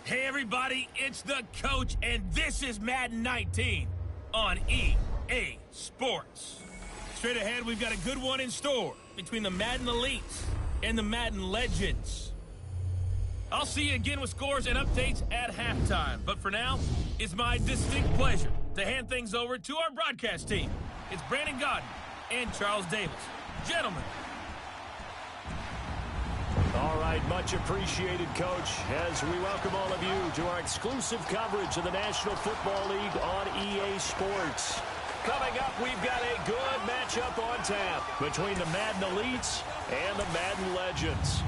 Hey everybody, it's the coach, and this is Madden 19 on EA Sports. Straight ahead, we've got a good one in store between the Madden Elites and the Madden Legends. I'll see you again with scores and updates at halftime, but for now, it's my distinct pleasure to hand things over to our broadcast team. It's Brandon Gaudin and Charles Davis. Gentlemen. All right, much appreciated, Coach, as we welcome all of you to our exclusive coverage of the National Football League on EA Sports. Coming up, we've got a good matchup on tap between the Madden Elites and the Madden Legends.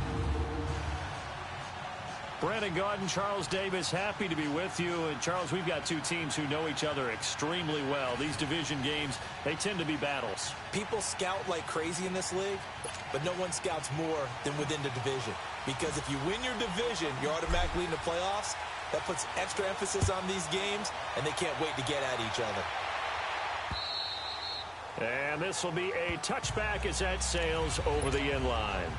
Brandon Gaudin, Charles Davis, happy to be with you. And, Charles, we've got two teams who know each other extremely well. These division games, they tend to be battles. People scout like crazy in this league, but no one scouts more than within the division. Because if you win your division, you're automatically in the playoffs. That puts extra emphasis on these games, and they can't wait to get at each other. And this will be a touchback as that sails over the end line.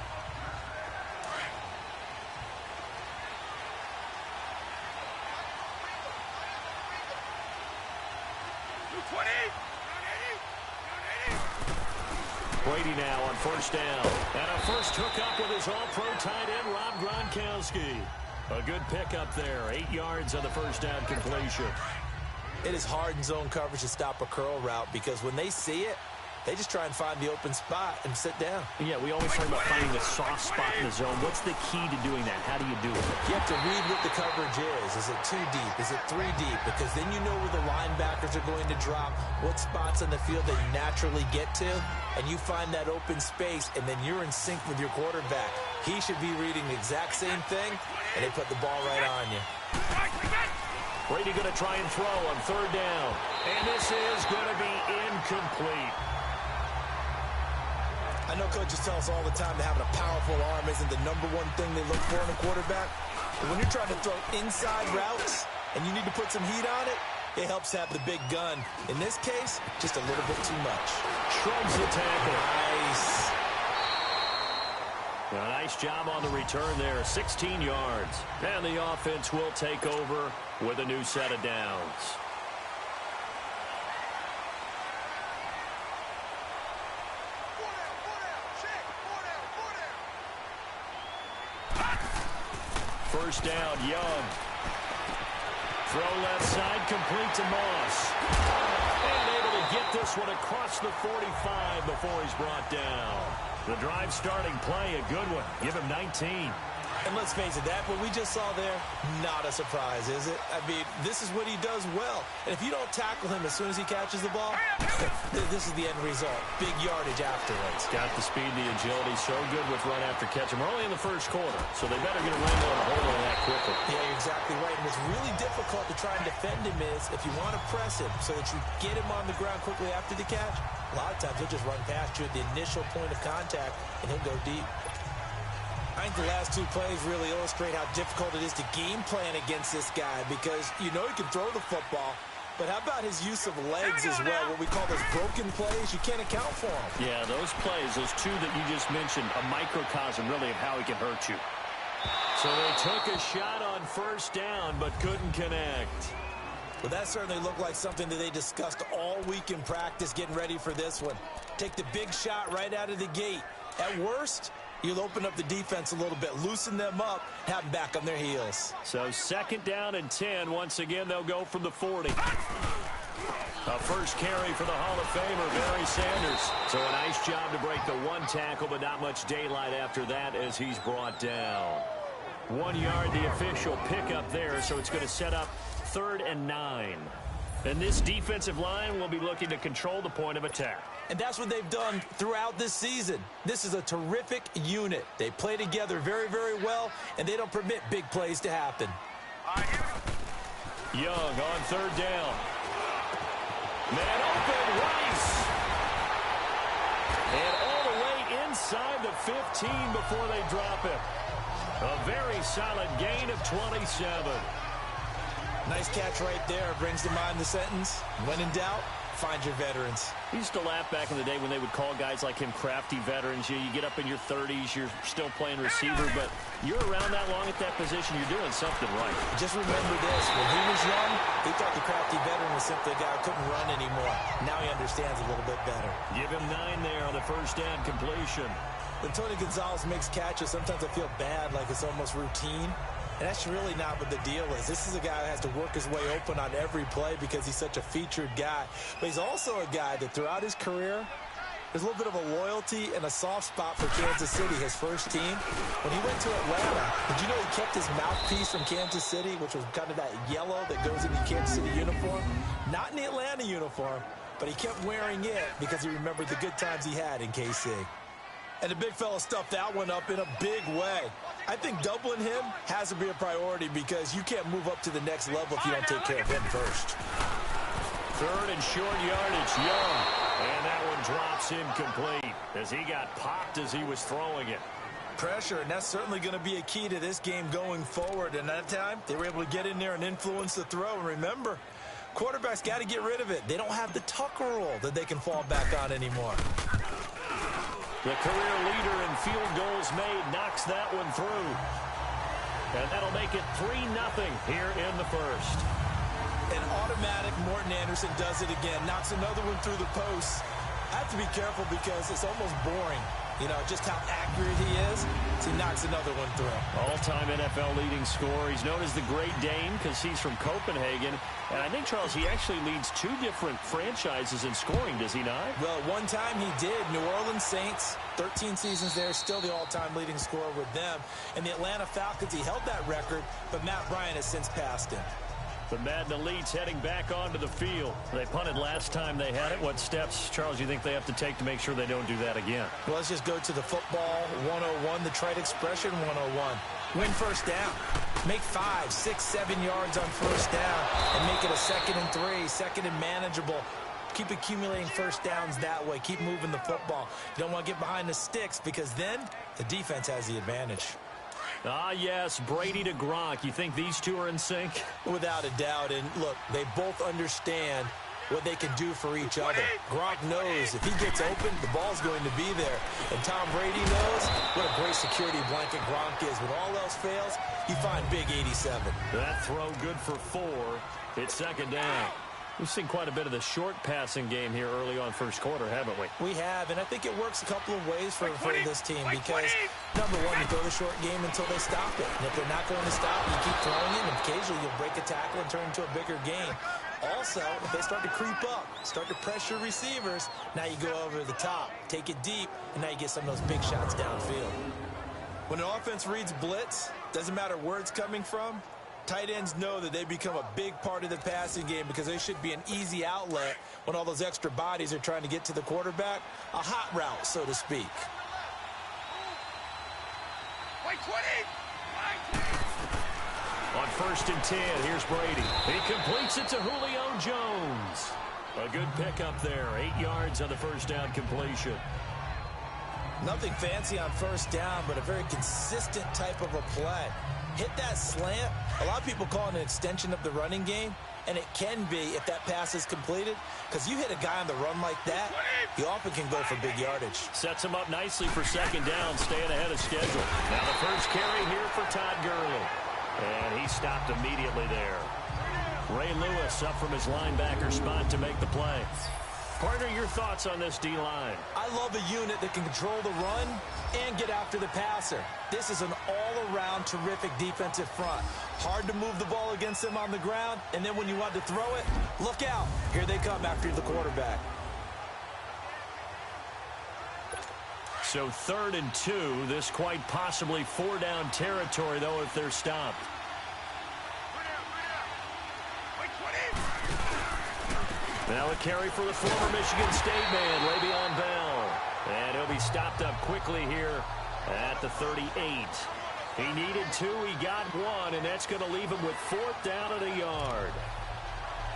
Brady now on first down. And a first hookup with his all-pro tight end, Rob Gronkowski. A good pickup there. 8 yards on the first down completion. It is hard in zone coverage to stop a curl route because when they see it, they just try and find the open spot and sit down. Yeah, we always talk about finding the soft spot in the zone. What's the key to doing that? How do you do it? You have to read what the coverage is. Is it 2 deep? Is it 3 deep? Because then you know where the linebackers are going to drop, what spots on the field they naturally get to, and you find that open space, and then you're in sync with your quarterback. He should be reading the exact same thing, and they put the ball right on you. Brady going to try and throw on third down. And this is going to be incomplete. I know coaches tell us all the time that having a powerful arm isn't the number one thing they look for in a quarterback. But when you're trying to throw inside routes and you need to put some heat on it, it helps have the big gun. In this case, just a little bit too much. Shrugs the tackle. Nice. A nice job on the return there, 16 yards. And the offense will take over with a new set of downs. First down, Young. Throw left side, complete to Moss. And able to get this one across the 45 before he's brought down. The drive starting play, a good one. Give him 19. And let's face it, that what we just saw there, not a surprise, is it? I mean, this is what he does well. And if you don't tackle him as soon as he catches the ball, this is the end result. Big yardage afterwards. Got the speed, the agility, so good with run after catch. We're only in the first quarter, so they better get a wrangle and a hold on that quickly. Yeah, you're exactly right. And what's really difficult to try and defend him is if you want to press him so that you get him on the ground quickly after the catch, a lot of times he'll just run past you at the initial point of contact, and he'll go deep. I think the last two plays really illustrate how difficult it is to game plan against this guy because you know he can throw the football, but how about his use of legs as well, what we call those broken plays? You can't account for them. Yeah, those plays, those two that you just mentioned, a microcosm really of how he can hurt you. So they took a shot on first down but couldn't connect. Well, that certainly looked like something that they discussed all week in practice getting ready for this one. Take the big shot right out of the gate. At worst, you'll open up the defense a little bit, loosen them up, have them back on their heels. So second down and 10. Once again, they'll go from the 40. A first carry for the Hall of Famer, Barry Sanders. So a nice job to break the one tackle, but not much daylight after that as he's brought down. 1 yard, the official pickup there, so it's going to set up 3rd and 9. And this defensive line will be looking to control the point of attack. And that's what they've done throughout this season. This is a terrific unit. They play together very, very well, and they don't permit big plays to happen. Young on third down. Man open, Rice. And all the way inside the 15 before they drop it. A very solid gain of 27. Nice catch right there. Brings to mind the sentence, when in doubt, find your veterans. We used to laugh back in the day when they would call guys like him crafty veterans. You get up in your 30s, you're still playing receiver, but you're around that long at that position, you're doing something right. Just remember this. When he was young, he thought the crafty veteran was simply a guy who couldn't run anymore. Now he understands a little bit better. Give him 9 there on the first down completion. When Tony Gonzalez makes catches, sometimes I feel bad, like it's almost routine. And that's really not what the deal is. This is a guy who has to work his way open on every play because he's such a featured guy. But he's also a guy that throughout his career, there's a little bit of a loyalty and a soft spot for Kansas City, his first team. When he went to Atlanta, did you know he kept his mouthpiece from Kansas City, which was kind of that yellow that goes in the Kansas City uniform? Not in the Atlanta uniform, but he kept wearing it because he remembered the good times he had in KC. And the big fella stuffed that one up in a big way. I think doubling him has to be a priority because you can't move up to the next level if you don't take care of him first. 3rd and short yardage, Young. And that one drops incomplete as he got popped as he was throwing it. Pressure, and that's certainly going to be a key to this game going forward. And that time, they were able to get in there and influence the throw. And remember, quarterbacks got to get rid of it. They don't have the Tucker rule that they can fall back on anymore. The career leader in field goals made knocks that one through. And that'll make it 3-0 here in the first. An automatic Morton Anderson does it again. Knocks another one through the post. I have to be careful because it's almost boring. You know, just how accurate he is. So he knocks another one through. All-time NFL leading scorer. He's known as the Great Dane because he's from Copenhagen. And I think, Charles, he actually leads 2 different franchises in scoring, does he not? Well, at one time he did. New Orleans Saints, 13 seasons there, still the all-time leading scorer with them. And the Atlanta Falcons, he held that record, but Matt Bryant has since passed him. The Madden Elites heading back onto the field. They punted last time they had it. What steps, Charles, you think they have to take to make sure they don't do that again? Well, let's just go to the football 101, the trite expression 101. Win first down. Make 5, 6, 7 yards on first down and make it a 2nd and 3, 2nd and manageable. Keep accumulating first downs that way. Keep moving the football. You don't want to get behind the sticks because then the defense has the advantage. Ah, yes, Brady to Gronk. You think these two are in sync? Without a doubt. And look, they both understand what they can do for each other. Gronk knows if he gets open, the ball's going to be there. And Tom Brady knows what a great security blanket Gronk is. When all else fails, you find Big 87. That throw good for 4. It's 2nd down. We've seen quite a bit of the short passing game here early on first quarter, haven't we? We have, and I think it works a couple of ways for this team because, number one, you throw the short game until they stop it. And if they're not going to stop, you keep throwing it, and occasionally you'll break a tackle and turn into a bigger game. Also, if they start to creep up, start to pressure receivers, now you go over the top, take it deep, and now you get some of those big shots downfield. When an offense reads blitz, doesn't matter where it's coming from, tight ends know that they become a big part of the passing game because they should be an easy outlet when all those extra bodies are trying to get to the quarterback. A hot route, so to speak. On 1st and 10, here's Brady. He completes it to Julio Jones. A good pickup there. 8 yards on the first down completion. Nothing fancy on first down, but a very consistent type of a play. Hit that slant. A lot of people call it an extension of the running game, and it can be if that pass is completed, because you hit a guy on the run like that, he often can go for big yardage. Sets him up nicely for 2nd down, staying ahead of schedule. Now the first carry here for Todd Gurley. And he stopped immediately there. Ray Lewis up from his linebacker spot to make the play. Partner, your thoughts on this D-line? I love a unit that can control the run and get after the passer. This is an all-around terrific defensive front. Hard to move the ball against them on the ground, and then when you want to throw it, look out. Here they come after the quarterback. So 3rd and 2, this quite possibly 4-down territory, though, if they're stopped. Now a carry for the former Michigan State man, Le'Veon Bell. And he'll be stopped up quickly here at the 38. He needed 2, he got 1, and that's going to leave him with 4th down and a yard.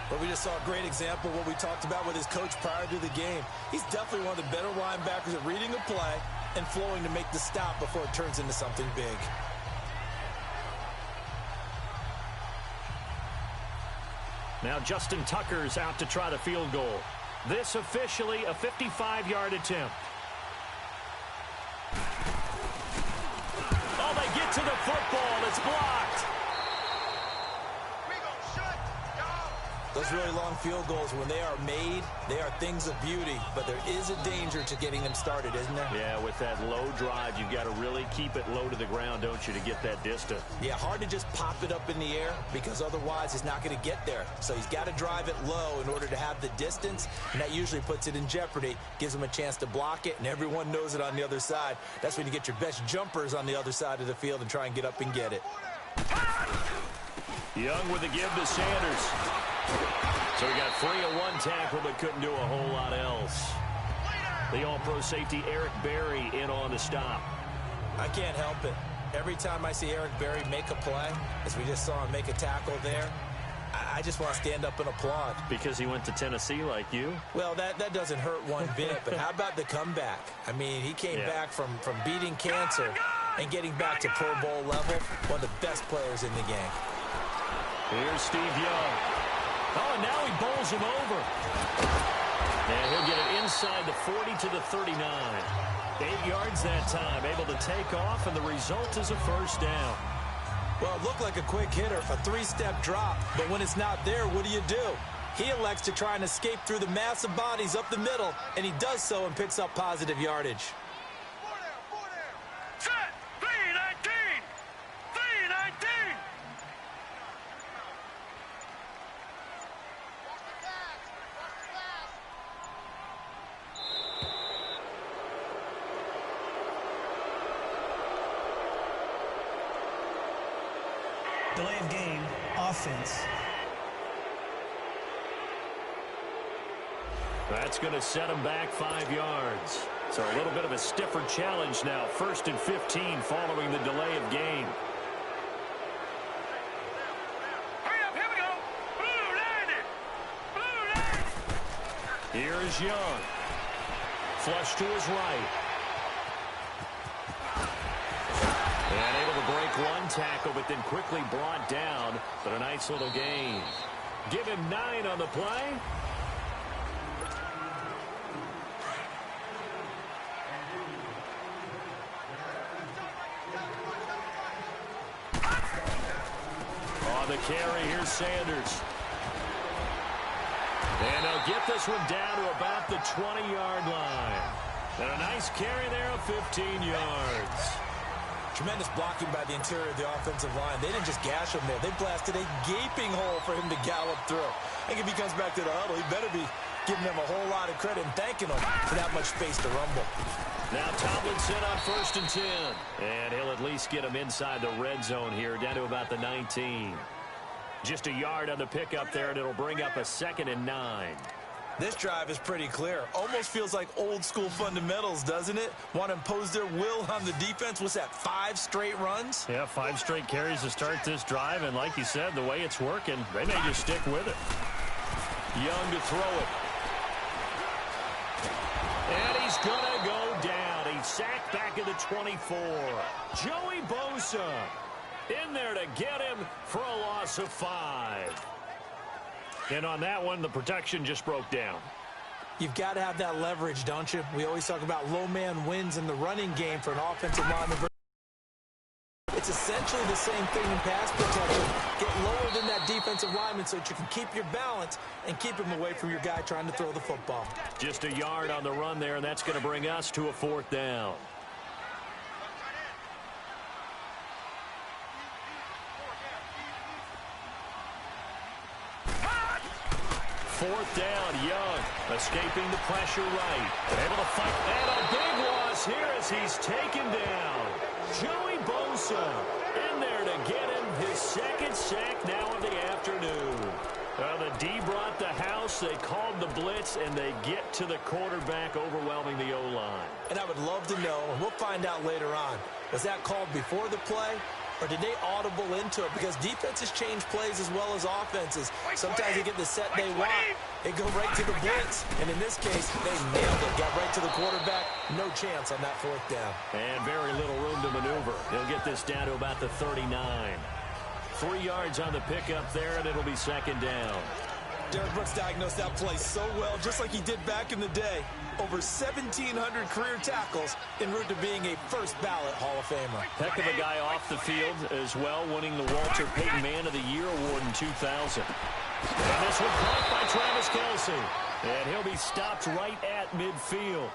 But we just saw a great example of what we talked about with his coach prior to the game. He's definitely one of the better linebackers at reading a play and flowing to make the stop before it turns into something big. Now Justin Tucker's out to try the field goal. This officially a 55-yard attempt. Oh, they get to the football. It's blocked. Those really long field goals, when they are made, they are things of beauty. But there is a danger to getting them started, isn't there? Yeah, with that low drive, you've got to really keep it low to the ground, don't you, to get that distance. Yeah, hard to just pop it up in the air because otherwise he's not going to get there. So he's got to drive it low in order to have the distance, and that usually puts it in jeopardy, gives him a chance to block it, and everyone knows it on the other side. That's when you get your best jumpers on the other side of the field and try and get up and get it. Young with the give to Sanders. So he got free of one tackle but couldn't do a whole lot else. The all-pro safety Eric Berry in on the stop. I can't help it. Every time I see Eric Berry make a play, as we just saw him make a tackle there, I just want to stand up and applaud. Because he went to Tennessee like you? Well, that doesn't hurt one bit, but how about the comeback? I mean, he came back from beating cancer and getting back to Pro Bowl level, one of the best players in the game. Here's Steve Young. Oh, and now he bowls him over. And he'll get it inside the 40 to the 39. 8 yards that time, able to take off, and the result is a first down. Well, it looked like a quick hitter, a 3-step drop, but when it's not there, what do? He elects to try and escape through the massive bodies up the middle, and he does so and picks up positive yardage. Set! 3-19! 3-19! Delay of game, offense. That's going to set him back 5 yards. So a little bit of a stiffer challenge now. 1st and 15 following the delay of game. Hurry up, here we go! Blue line it! Blue line! Here is Young. Flush to his right. And able to break one tackle, but then quickly brought down. But a nice little gain. Give him 9 on the play. On the carry, here's Sanders. And they'll get this one down to about the 20-yard line. And a nice carry there of 15 yards. Tremendous blocking by the interior of the offensive line. They didn't just gash him there. They blasted a gaping hole for him to gallop through. I think if he comes back to the huddle, he better be giving them a whole lot of credit and thanking them for that much space to rumble. Now Tomlinson on 1st and 10. And he'll at least get him inside the red zone here, down to about the 19. Just a yard on the pickup there, and it'll bring up a 2nd and 9. This drive is pretty clear. Almost feels like old school fundamentals, doesn't it? Want to impose their will on the defense. What's that, 5 straight runs? Yeah, 5 straight carries to start this drive, and like you said, the way it's working, they may just stick with it. Young to throw it. And he's going to go down. He's sacked back at the 24. Joey Bosa in there to get him for a loss of 5. And on that one, the protection just broke down. You've got to have that leverage, don't you? We always talk about low man wins in the running game for an offensive lineman. It's essentially the same thing in pass protection. Get lower than that defensive lineman so that you can keep your balance and keep him away from your guy trying to throw the football. Just a yard on the run there, and that's going to bring us to a 4th down. Fourth down, Young escaping the pressure right. Able to fight, and a big loss here as he's taken down. Joey Bosa in there to get him his 2nd sack now of the afternoon. The D brought the house, they called the blitz, and they get to the quarterback, overwhelming the O-line. And I would love to know, and we'll find out later on, was that called before the play? Or did they audible into it? Because defenses change plays as well as offenses. Sometimes they get the set they want. They go right to the blitz. And in this case, they nailed it. Got right to the quarterback. No chance on that 4th down. And very little room to maneuver. They'll get this down to about the 39. 3 yards on the pickup there, and it'll be 2nd down. Derrick Brooks diagnosed that play so well, just like he did back in the day. Over 1,700 career tackles en route to being a first-ballot Hall of Famer. Heck of a guy off the field as well, winning the Walter Payton Man of the Year award in 2000. And this one caught by Travis Kelce. And he'll be stopped right at midfield.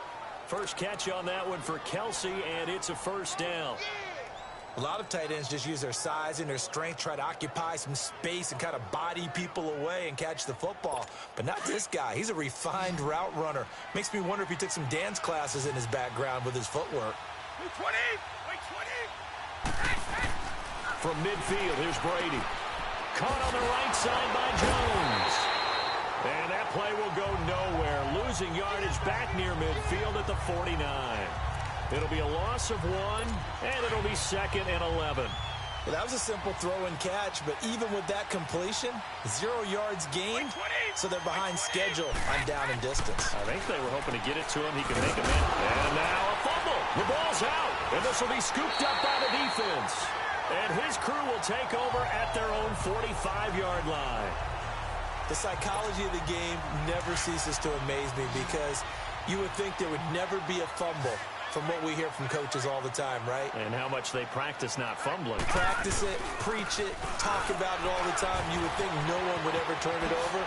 First catch on that one for Kelce, and it's a first down. A lot of tight ends just use their size and their strength, try to occupy some space and kind of body people away and catch the football. But not this guy. He's a refined route runner. Makes me wonder if he took some dance classes in his background with his footwork. Wait 20! Wait 20! From midfield, here's Brady. Caught on the right side by Jones. And that play will go nowhere. Losing yardage back near midfield at the 49. It'll be a loss of 1, and it'll be 2nd and 11. Well, that was a simple throw and catch, but even with that completion, 0 yards gained, so they're behind schedule on down and distance. I think they were hoping to get it to him. He can make a man. And now a fumble. The ball's out, and this will be scooped up by the defense. And his crew will take over at their own 45-yard line. The psychology of the game never ceases to amaze me because you would think there would never be a fumble from what we hear from coaches all the time, right? And how much they practice not fumbling. Practice it, preach it, talk about it all the time. You would think no one would ever turn it over.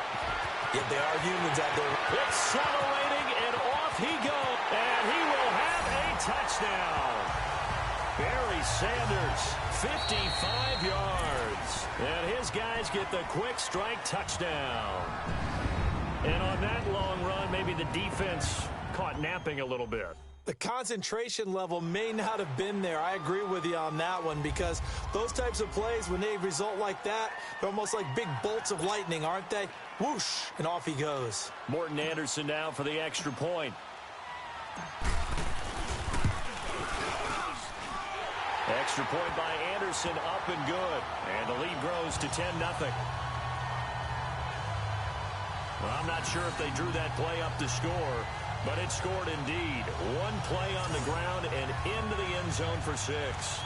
Yet they are humans out there. Accelerating, and off he goes. And he will have a touchdown. Barry Sanders, 55 yards. And his guys get the quick strike touchdown. And on that long run, maybe the defense caught napping a little bit. The concentration level may not have been there. I agree with you on that one because those types of plays, when they result like that, they're almost like big bolts of lightning, aren't they? Whoosh, and off he goes. Morten Andersen now for the extra point. Extra point by Anderson, up and good. And the lead grows to 10-0. Well, I'm not sure if they drew that play up to score, but it scored indeed. One play on the ground and into the end zone for 6.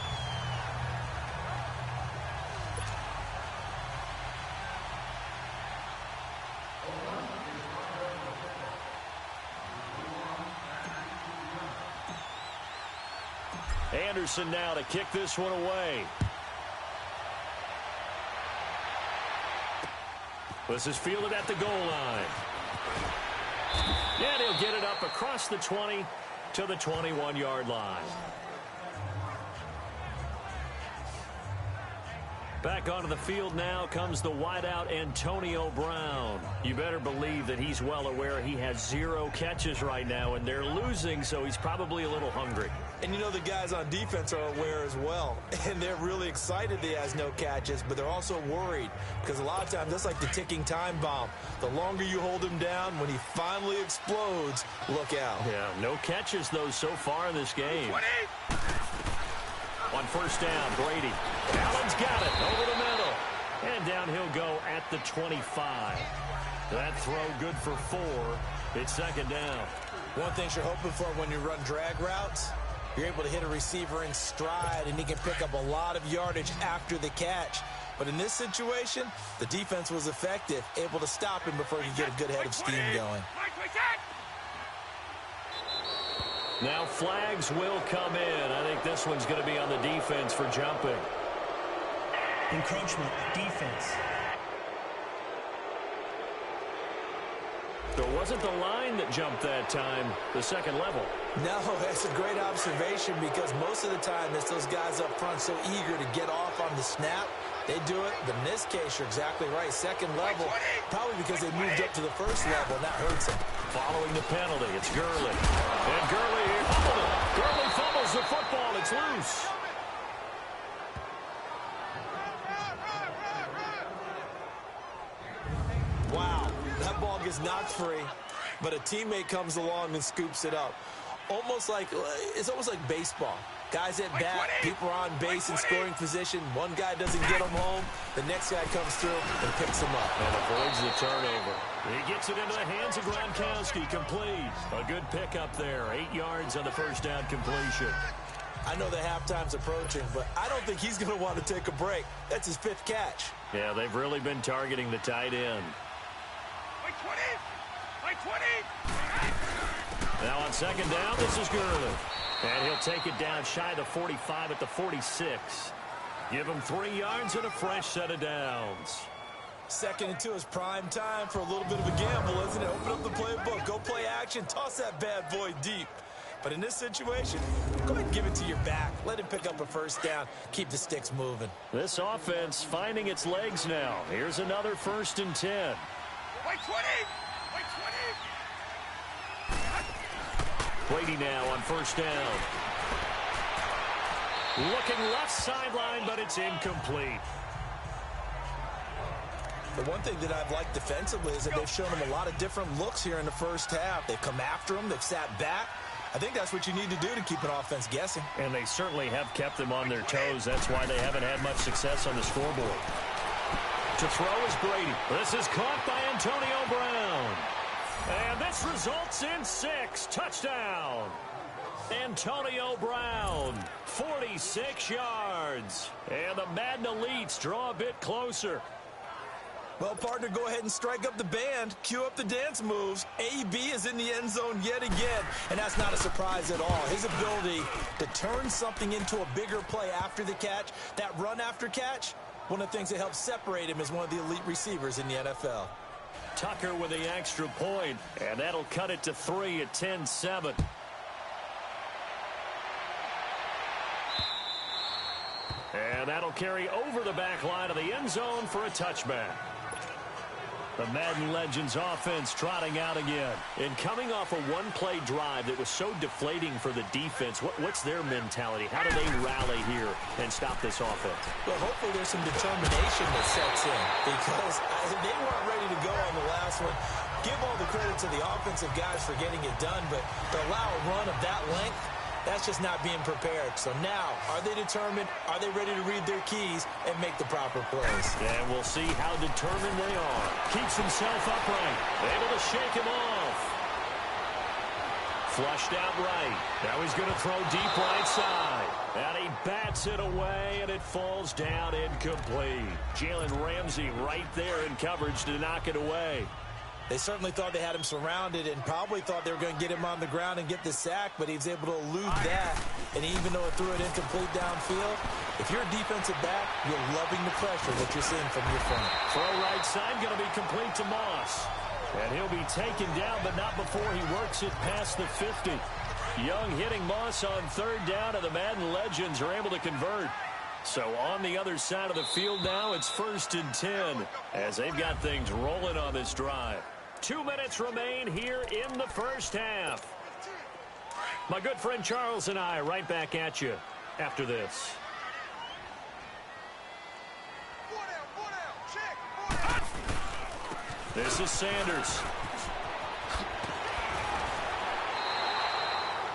Anderson now to kick this one away. This is fielded at the goal line. And he'll get it up across the 20 to the 21-yard line. Back onto the field now comes the wideout Antonio Brown. You better believe that he's well aware he has 0 catches right now, and they're losing, so he's probably a little hungry. And you know the guys on defense are aware as well. And they're really excited that he has no catches, but they're also worried because a lot of times that's like the ticking time bomb. The longer you hold him down, when he finally explodes, look out. Yeah, no catches, though, so far in this game. 20! On first down, Brady. Allen's got it over the middle. And down he'll go at the 25. That throw good for 4. It's 2nd down. One thing you're hoping for when you run drag routes, you're able to hit a receiver in stride, and he can pick up a lot of yardage after the catch. But in this situation, the defense was effective, able to stop him before he could get a good head of steam going. Now flags will come in. I think this one's going to be on the defense for jumping. Encroachment, defense. So it wasn't the line that jumped that time, the second level. No, that's a great observation because most of the time it's those guys up front so eager to get off on the snap. They do it, but in this case, you're exactly right. Second level, probably because they moved up to the first level, and that hurts them. Following the penalty, it's Gurley. And Gurley fumbled it. Gurley fumbles the football. It's loose. Wow, that ball gets knocked free, but a teammate comes along and scoops it up. It's almost like baseball. Guys at bat, people are on base in scoring position. One guy doesn't get him home. The next guy comes through and picks him up. And avoids the turnover. He gets it into the hands of Gronkowski. Complete. A good pickup there. 8 yards on the first down completion. I know that halftime's approaching, but I don't think he's going to want to take a break. That's his 5th catch. Yeah, they've really been targeting the tight end. By 20. Now on second down, this is Gurley. And he'll take it down shy of the 45 at the 46. Give him 3 yards and a fresh set of downs. 2nd and 2 is prime time for a little bit of a gamble, isn't it? Open up the playbook, go play action, toss that bad boy deep. But in this situation, go ahead and give it to your back. Let him pick up a first down. Keep the sticks moving. This offense finding its legs now. Here's another 1st and 10. By 20. By 20. Brady now on 1st down. Looking left sideline, but it's incomplete. The one thing that I've liked defensively is that they've shown him a lot of different looks here in the first half. They've come after him. They've sat back. I think that's what you need to do to keep an offense guessing. And they certainly have kept them on their toes. That's why they haven't had much success on the scoreboard. To throw is Brady. This is caught by Antonio Brown. And this results in 6. Touchdown. Antonio Brown, 46 yards. And the Madden Elites draw a bit closer. Well, partner, go ahead and strike up the band. Cue up the dance moves. AB is in the end zone yet again, and that's not a surprise at all. His ability to turn something into a bigger play after the catch, that run after catch, one of the things that helps separate him as one of the elite receivers in the NFL. Tucker with the extra point, and that'll cut it to 3 at 10-7. And that'll carry over the back line of the end zone for a touchback. The Madden Legends offense trotting out again. And coming off a one-play drive that was so deflating for the defense, what's their mentality? How do they rally here and stop this offense? Well, hopefully there's some determination that sets in, because they weren't ready to go on the last one. Give all the credit to the offensive guys for getting it done, but to allow a run of that length, that's just not being prepared. So now, are they determined? Are they ready to read their keys and make the proper plays? And we'll see how determined they are. Keeps himself upright. Able to shake him off. Flushed out right. Now he's going to throw deep right side. And he bats it away, and it falls down incomplete. Jalen Ramsey right there in coverage to knock it away. They certainly thought they had him surrounded and probably thought they were going to get him on the ground and get the sack, but he was able to elude that. And even though it threw it incomplete downfield, if you're a defensive back, you're loving the pressure that you're seeing from your front. Throw right side going to be complete to Moss. And he'll be taken down, but not before he works it past the 50. Young hitting Moss on 3rd down, and the Madden Legends are able to convert. So on the other side of the field now, it's 1st and 10 as they've got things rolling on this drive. 2 minutes remain here in the first half. My good friend Charles and I right back at you after this. This is Sanders.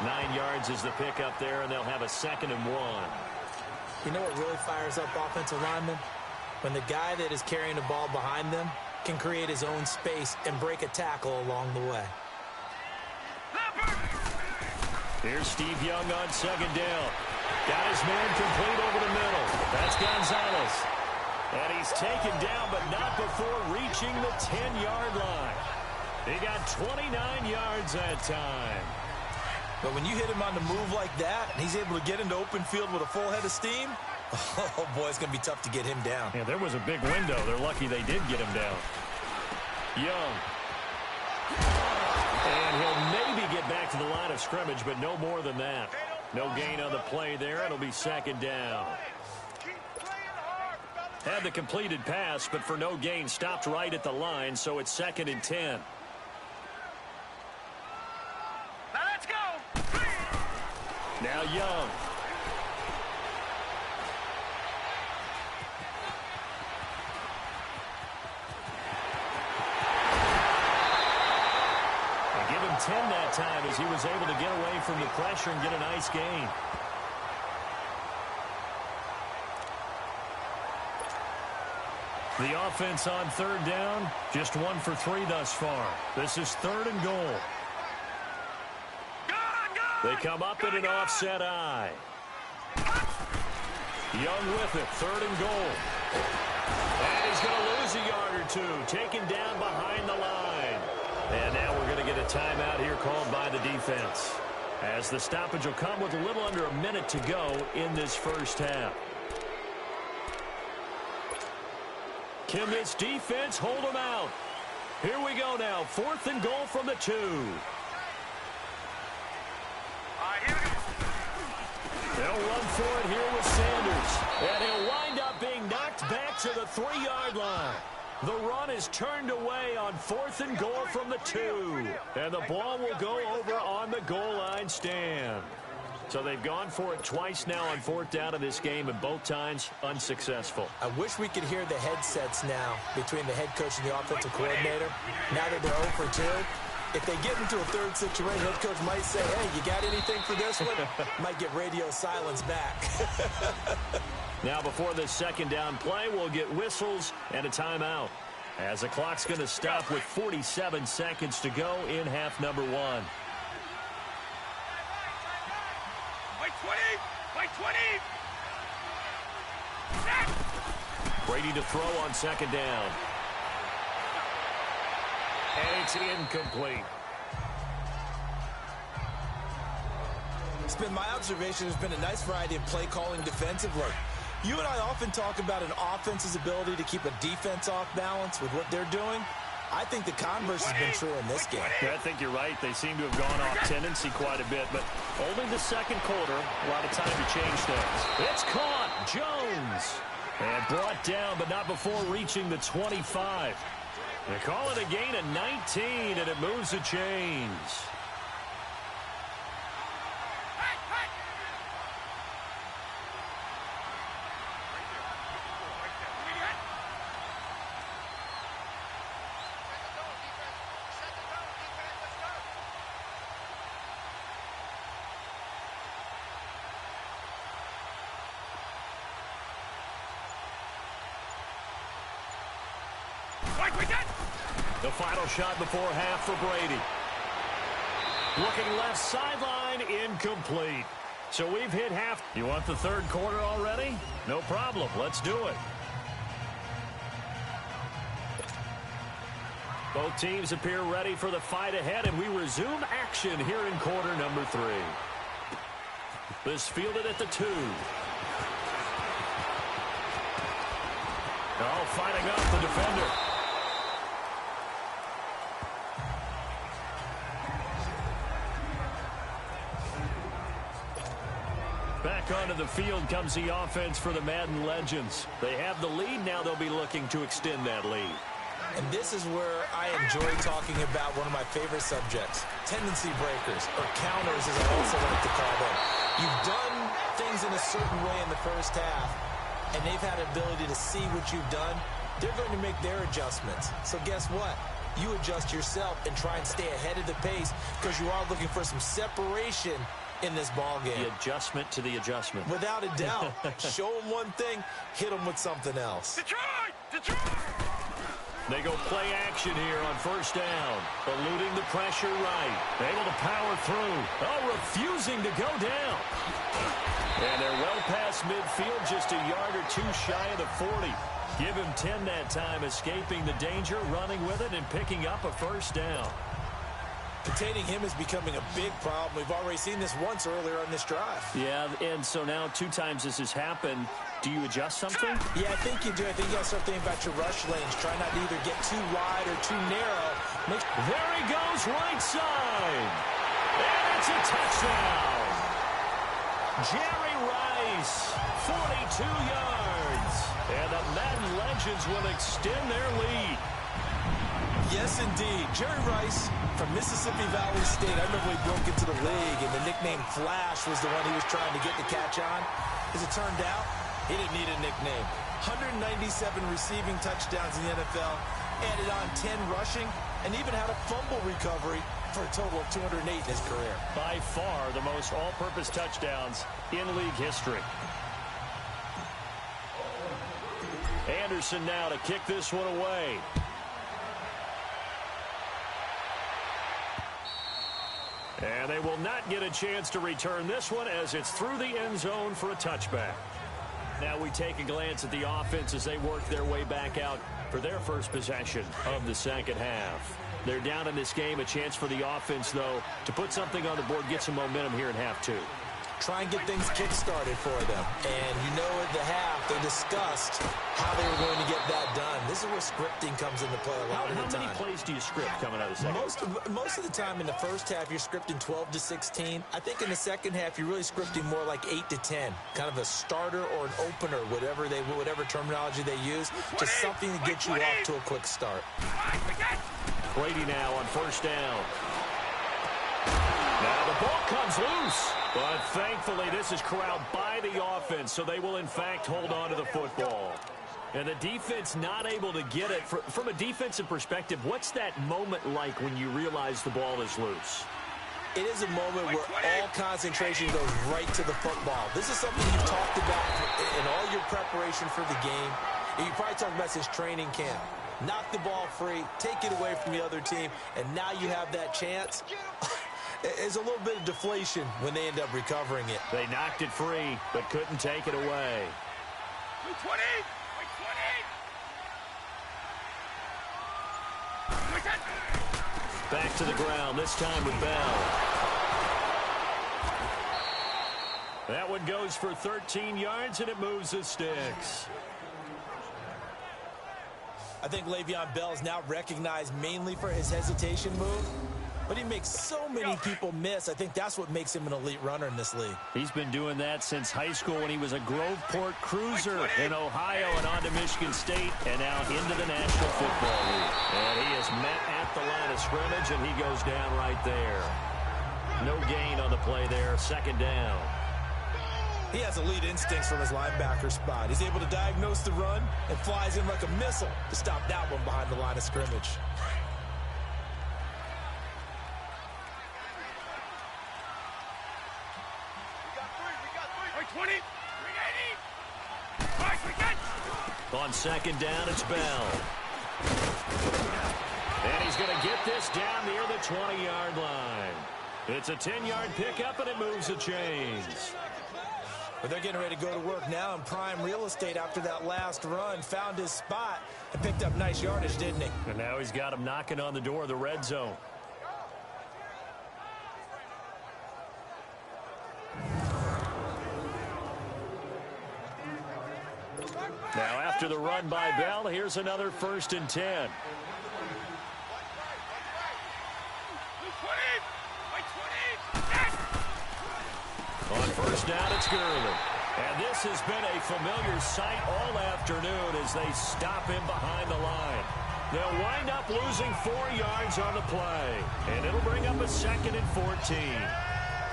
9 yards is the pickup there, and they'll have a 2nd and 1. You know what really fires up offensive linemen? When the guy that is carrying the ball behind them can create his own space and break a tackle along the way. Here's Steve Young on 2nd down. Got his man complete over the middle. That's Gonzalez. And he's taken down, but not before reaching the 10-yard line. He got 29 yards that time. But when you hit him on the move like that, and he's able to get into open field with a full head of steam, oh, boy, it's going to be tough to get him down. Yeah, there was a big window. They're lucky they did get him down. Young. And he'll maybe get back to the line of scrimmage, but no more than that. No gain on the play there. It'll be 2nd down. Had the completed pass, but for no gain, stopped right at the line, so it's 2nd and 10. Now let's go. Now Young. And give him 10 that time as he was able to get away from the pressure and get a nice gain. The offense on 3rd down, just 1 for 3 thus far. This is 3rd and goal. They come up in an offset eye. Young with it, 3rd and goal. And he's going to lose a yard or two, taken down behind the line. And now we're going to get a timeout here called by the defense, as the stoppage will come with a little under a minute to go in this first half. Can this defense hold them out? Here we go now. 4th and goal from the 2. They'll run for it here with Sanders. And he'll wind up being knocked back to the 3-yard line. The run is turned away on 4th and goal from the 2. And the ball will go over on the goal line stand. So they've gone for it twice now on 4th down in this game, and both times unsuccessful. I wish we could hear the headsets now between the head coach and the offensive coordinator. Now that they're 0 for 2, if they get into a third situation, head coach might say, hey, you got anything for this one? Might get radio silence back. Now before this 2nd down play, we'll get whistles and a timeout, as the clock's going to stop with 47 seconds to go in half number 1. By 20! Brady to throw on 2nd down. And it's incomplete. It's been my observation. There's been a nice variety of play calling defensively. You and I often talk about an offense's ability to keep a defense off balance with what they're doing. I think the converse has been true in this game. Yeah, I think you're right. They seem to have gone off tendency quite a bit, but only the 2nd quarter, a lot of time to change things. It's caught. Jones. And brought down, but not before reaching the 25. They call it a gain of 19, and it moves the chains. The final shot before half for Brady. Looking left sideline, incomplete. So we've hit half. You want the 3rd quarter already? No problem. Let's do it. Both teams appear ready for the fight ahead, and we resume action here in quarter number 3. This fielded at the 2. Now fighting up the defender. Back onto the field comes the offense for the Madden Legends. They have the lead. Now they'll be looking to extend that lead. And this is where I enjoy talking about one of my favorite subjects, tendency breakers, or counters as I also like to call them. You've done things in a certain way in the first half, and they've had the ability to see what you've done. They're going to make their adjustments. So guess what? You adjust yourself and try and stay ahead of the pace, because you are looking for some separation in this ball game. The adjustment to the adjustment. Without a doubt. Show them one thing, hit them with something else. Detroit! Detroit! They go play action here on 1st down. Eluding the pressure right. Able to power through. Oh, refusing to go down. And they're well past midfield, just a yard or 2 shy of the 40. Give him 10 that time, escaping the danger, running with it, and picking up a 1st down. Containing him is becoming a big problem. We've already seen this once earlier on this drive. Yeah, and so now 2 times this has happened. Do you adjust something? Yeah, I think you do. I think you got to start thinking about your rush lanes. Try not to either get too wide or too narrow. There he goes, right side. And it's a touchdown. Jerry Rice, 42 yards. And the Madden Legends will extend their lead. Yes, indeed. Jerry Rice from Mississippi Valley State. I remember he broke into the league, and the nickname Flash was the one he was trying to get the catch on. As it turned out, he didn't need a nickname. 197 receiving touchdowns in the NFL, added on 10 rushing, and even had a fumble recovery for a total of 208 in his career. By far the most all-purpose touchdowns in league history. Anderson now to kick this one away. And they will not get a chance to return this one as it's through the end zone for a touchback. Now we take a glance at the offense as they work their way back out for their first possession of the second half. They're down in this game. A chance for the offense, though, to put something on the board, get some momentum here in half two. Try and get things kick-started for them. And you know at the half, they discussed how they were going to get that done. This is where scripting comes into play a lot of the time. How many plays do you script coming out of the second? Most of the time in the first half, you're scripting 12 to 16. I think in the second half, you're really scripting more like 8 to 10. Kind of a starter or an opener, whatever terminology they use. Just something to get you off to a quick start. Brady now on first down. Now the ball comes loose. But thankfully, this is corralled by the offense, so they will, in fact, hold on to the football. And the defense not able to get it. From a defensive perspective, what's that moment like when you realize the ball is loose? It is a moment where all concentration goes right to the football. This is something you've talked about in all your preparation for the game. And you probably talked about since training camp. Knock the ball free, take it away from the other team, and now you have that chance. There's a little bit of deflation when they end up recovering it. They knocked it free, but couldn't take it away. 20! Back to the ground, this time with Bell. That one goes for 13 yards, and it moves the sticks. I think Le'Veon Bell is now recognized mainly for his hesitation move. But he makes so many people miss. I think that's what makes him an elite runner in this league. He's been doing that since high school when he was a Groveport Cruiser in Ohio and on to Michigan State and now into the National Football League. And he is met at the line of scrimmage, and he goes down right there. No gain on the play there. Second down. He has elite instincts from his linebacker spot. He's able to diagnose the run and flies in like a missile to stop that one behind the line of scrimmage. On second down, it's Bell. And he's going to get this down near the 20-yard line. It's a 10-yard pickup, and it moves the chains. But they're getting ready to go to work now in prime real estate after that last run. Found his spot and picked up nice yardage, didn't he? And now he's got him knocking on the door of the red zone. Now after the run by Bell, here's another 1st and 10. On first down, it's Gurley. And this has been a familiar sight all afternoon as they stop him behind the line. They'll wind up losing 4 yards on the play. And it'll bring up a 2nd and 14.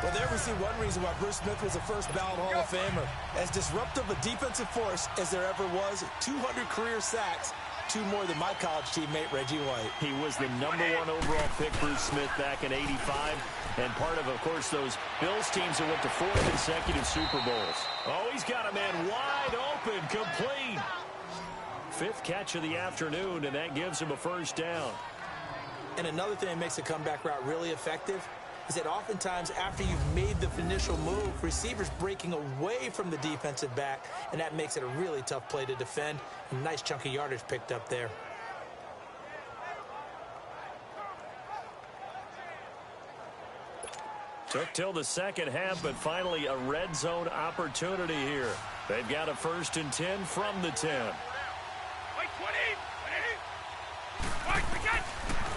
Well, there we see one reason why Bruce Smith was a first-ballot Hall of Famer. As disruptive a defensive force as there ever was, 200 career sacks, 2 more than my college teammate, Reggie White. He was the #1 overall pick, Bruce Smith, back in '85. And part of course, those Bills teams that went to 4 consecutive Super Bowls. Oh, he's got a man wide open, complete. 5th catch of the afternoon, and that gives him a first down. And another thing that makes a comeback route really effective is that oftentimes after you've made the initial move, receivers breaking away from the defensive back, and that makes it a really tough play to defend. A nice chunk of yardage picked up there. Took till the second half, but finally a red zone opportunity here. They've got a 1st and 10 from the 10.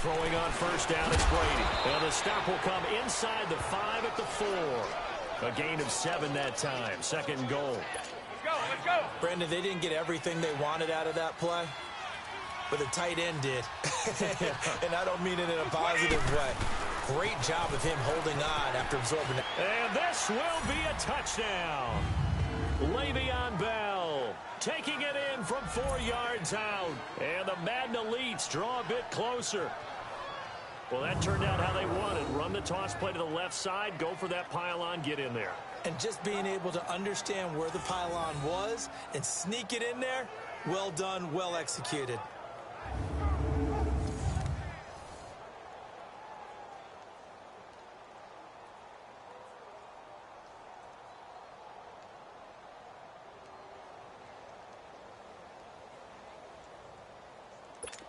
Throwing on first down, it's Brady. And the stop will come inside the 5 at the 4. A gain of 7 that time. 2nd and goal. Let's go. Brandon, they didn't get everything they wanted out of that play, but the tight end did. And I don't mean it in a positive way. Great job of him holding on after absorbing it. And this will be a touchdown. Le'Veon Bell taking it in from 4 yards out. And the Madden Elites draw a bit closer. Well, that turned out how they wanted. Run the toss play to the left side, go for that pylon, get in there. And just being able to understand where the pylon was and sneak it in there, well done, well executed.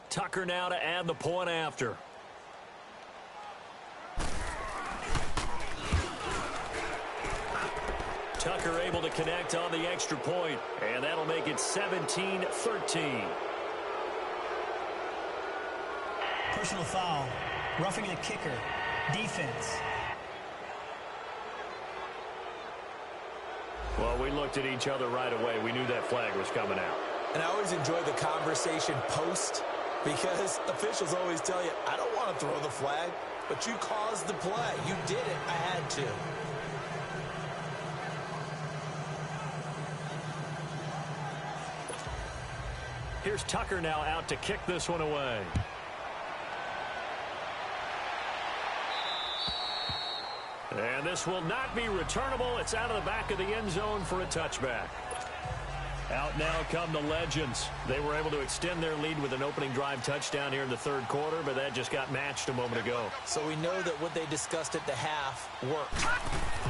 Tucker now to add the point after. Tucker able to connect on the extra point, and that'll make it 17-13. Personal foul. Roughing the kicker. Defense. Well, we looked at each other right away. We knew that flag was coming out. And I always enjoy the conversation post because officials always tell you, I don't want to throw the flag, but you caused the play. You did it. I had to. Here's Tucker now out to kick this one away. And this will not be returnable. It's out of the back of the end zone for a touchback. Out now come the Legends. They were able to extend their lead with an opening drive touchdown here in the third quarter, but that just got matched a moment ago. So we know that what they discussed at the half worked.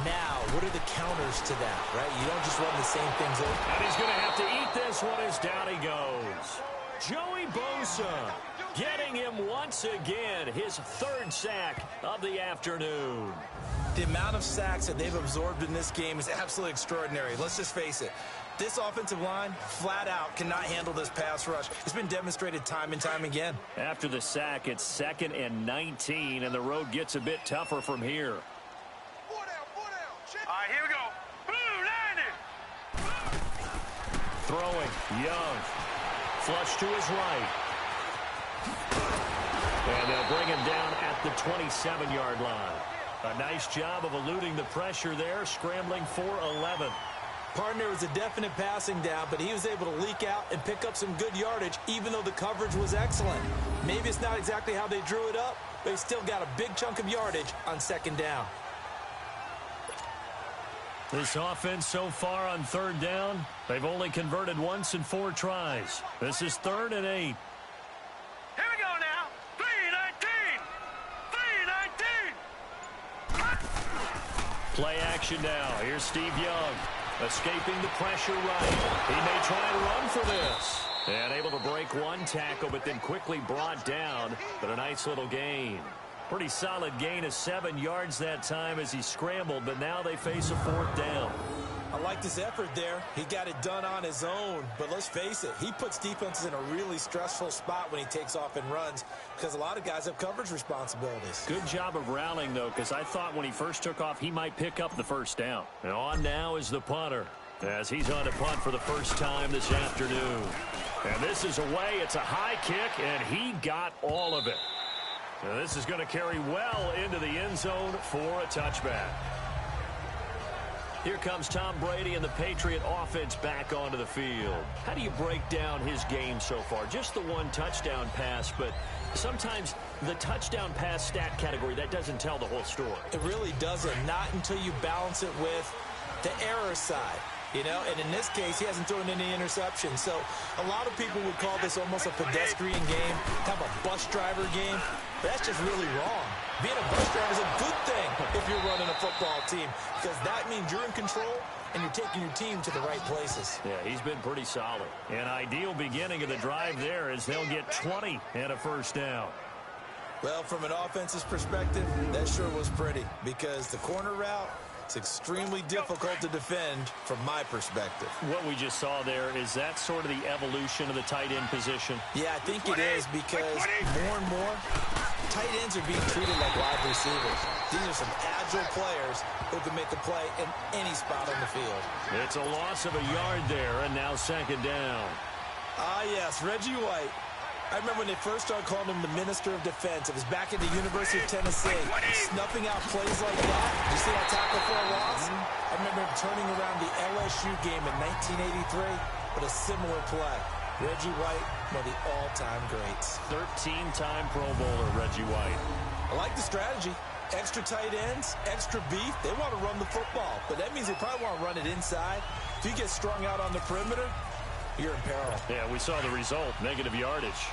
Now, what are the counters to that, right? You don't just run the same things over. And he's going to have to eat this one as down he goes. Joey Bosa getting him once again, his third sack of the afternoon. The amount of sacks that they've absorbed in this game is absolutely extraordinary. Let's just face it. This offensive line, flat out, cannot handle this pass rush. It's been demonstrated time and time again. After the sack, it's 2nd and 19, and the road gets a bit tougher from here. All right, here we go. Blue, landing. Throwing, Young. Flush to his right. And they'll bring him down at the 27-yard line. A nice job of eluding the pressure there, scrambling for 11. Partner was a definite passing down, but he was able to leak out and pick up some good yardage, even though the coverage was excellent. Maybe it's not exactly how they drew it up, but he still got a big chunk of yardage on 2nd down. This offense so far on 3rd down, they've only converted once in 4 tries. This is 3rd and 8. Here we go now. 3-19. 3-19. Play action now. Here's Steve Young. Escaping the pressure right. He may try and run for this. And able to break one tackle, but then quickly brought down. But a nice little gain. Pretty solid gain of 7 yards that time as he scrambled, but now they face a 4th down. I like this effort there. He got it done on his own, but let's face it, he puts defenses in a really stressful spot when he takes off and runs because a lot of guys have coverage responsibilities. Good job of rallying, though, because I thought when he first took off, he might pick up the 1st down. And on now is the punter as he's on to punt for the first time this afternoon. And this is away. It's a high kick, and he got all of it. Now this is going to carry well into the end zone for a touchback. Here comes Tom Brady and the Patriot offense back onto the field. How do you break down his game so far? Just the 1 touchdown pass, but sometimes the touchdown pass stat category, that doesn't tell the whole story. It really doesn't, not until you balance it with the error side. You know, and in this case, he hasn't thrown any interceptions. So a lot of people would call this almost a pedestrian game, kind of a bus driver game. But that's just really wrong. Being a bus driver is a good thing if you're running a football team because that means you're in control and you're taking your team to the right places. Yeah, he's been pretty solid. An ideal beginning of the drive there as they'll get 20 and a 1st down. Well, from an offense's perspective, that sure was pretty because the corner route, it's extremely difficult to defend from my perspective. What we just saw there, is that sort of the evolution of the tight end position? Yeah, I think it is because more and more, tight ends are being treated like wide receivers. These are some agile players who can make a play in any spot on the field. It's a loss of a yard there, and now 2nd down. Ah, yes, Reggie White. I remember when they first started calling him the Minister of Defense. It was back at the University of Tennessee. Snuffing out plays like that. Did you see that tackle for a loss? I remember him turning around the LSU game in 1983 with a similar play. Reggie White, one of the all-time greats. 13-time Pro Bowler, Reggie White. I like the strategy. Extra tight ends, extra beef. They want to run the football, but that means they probably want to run it inside. If you get strung out on the perimeter, you're in peril. Yeah, we saw the result, negative yardage.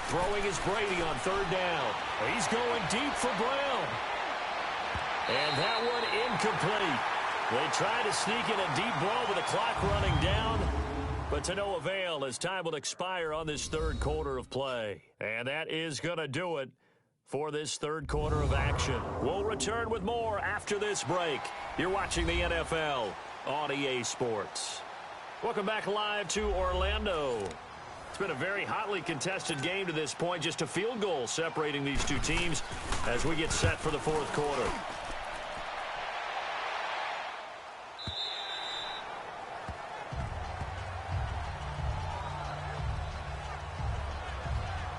Throwing is Brady on 3rd down. He's going deep for Brown. And that one incomplete. They try to sneak in a deep ball with the clock running down, but to no avail as time will expire on this third quarter of play. And that is going to do it for this third quarter of action. We'll return with more after this break. You're watching the NFL on EA Sports. Welcome back live to Orlando. It's been a very hotly contested game to this point. Just a field goal separating these two teams as we get set for the fourth quarter.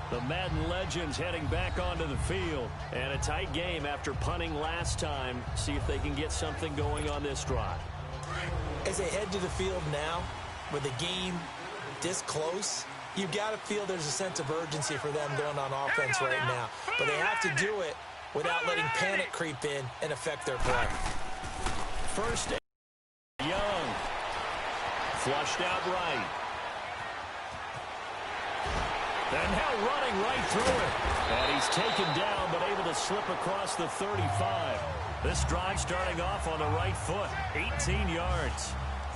The Madden Legends heading back onto the field. And a tight game after punting last time. See if they can get something going on this drive. As they head to the field now, with the game this close, you've got to feel there's a sense of urgency for them going on offense right now. But they have to do it without letting panic creep in and affect their play. First, Young. Flushed out right. And now running right through it. And he's taken down, but able to slip across the 35. This drive starting off on the right foot. 18 yards.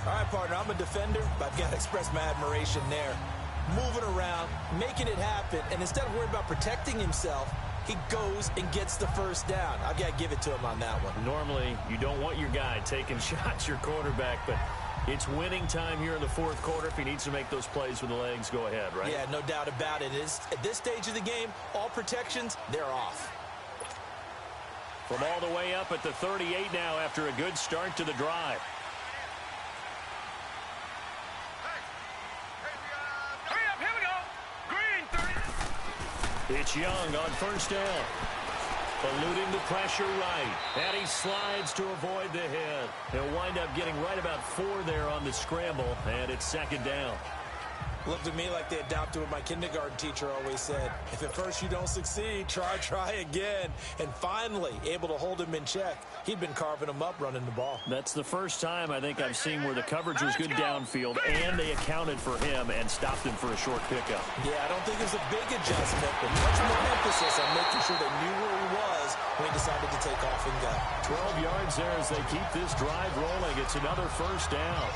All right, partner, I'm a defender, but I've got to express my admiration there. Moving around, making it happen, and instead of worrying about protecting himself, he goes and gets the first down. I've got to give it to him on that one. Normally, you don't want your guy taking shots, your quarterback, but it's winning time here in the fourth quarter. If he needs to make those plays with the legs, go ahead, right? Yeah, no doubt about it. At this stage of the game, all protections, they're off. From all the way up at the 38 now after a good start to the drive. It's Young on first down. Eluding the pressure right. And he slides to avoid the hit. He'll wind up getting right about 4 there on the scramble, and it's second down. Looked to me like they adopted what my kindergarten teacher always said. If at first you don't succeed, try again. And finally, able to hold him in check. He'd been carving him up running the ball. That's the first time I think I've seen where the coverage was good downfield, and they accounted for him and stopped him for a short pickup. Yeah, I don't think it was a big adjustment, but much more emphasis on making sure they knew where he was when he decided to take off and go. 12 yards there as they keep this drive rolling. It's another first down.